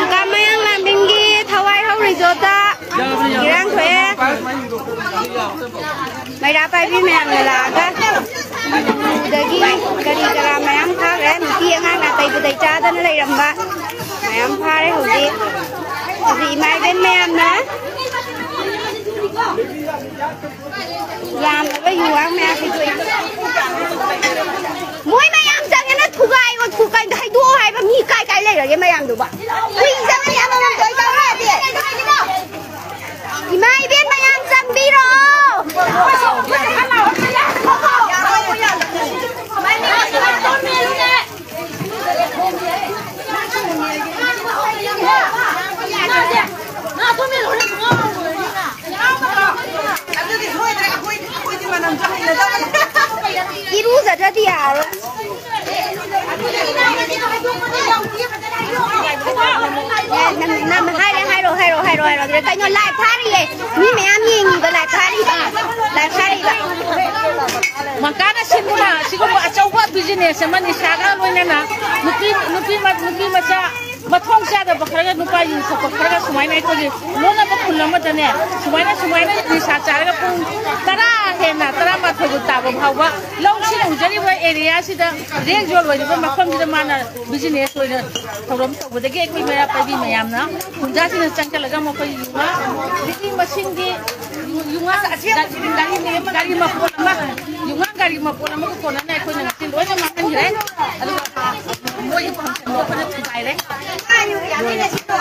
Kamayang lambinggi thawai hau resort girang thoe mai da pai bi mèo là ga dagi kari kara mayam pha re mi ngang na tai tai cha dan lai ram ba mayam pha re hudi mai bên mèo na làm là cái gì mẹ thì tụi mỗi mày ăn rằng nó thu gai hay đua hay mà mi cay lên rồi cái mày ăn được bạn quỳ rằng mày ăn mà tới đâu hết thì mai biết mày ăn rằng đi rồi Iru giờ ra đi à? Năm hai rồi rồi cái nhau lại phá đi mi mẹ ăn gì cái lại phá đi mà cái nó xin mà chỉ có một châu quá business mà đi xa cái luôn nè nupi mà cha mà thông xa được bậc cái nupa gì sao bậc cái sumai này có gì nó là bậc khun lắm mà nè sumai này đi xa cha cái phun tara hẹn tara mà thôi được tao bảo vợ lâu xin ông chơi đi với area xin đó riêng rồi rồi mà không gì mà là business rồi nè thầu lắm thầu cái cái mày phải đi mày làm nó cũng ra xin chẳng cái là cái mà phải đi mà xin đi yung asa gari mapula ko na na ko na tin do na man dire alo mo yung pang ko na tuay re ayo ya ni na sito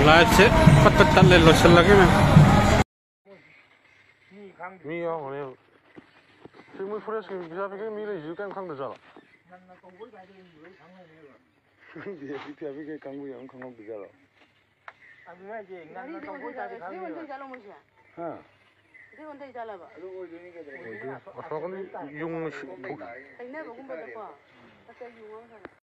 light से पत्ता ले लो चल लगे मैं 미야 뭐네요 지금 프레스 비자비게 미래 유간 강도잖아 비자비게 강구야 강강 비자라 아니야 이제 나는 강구자비 강구야 이건 잘로 못이야 이건 돼 잘라 봐 어서건 용 내가 공부 더 봐.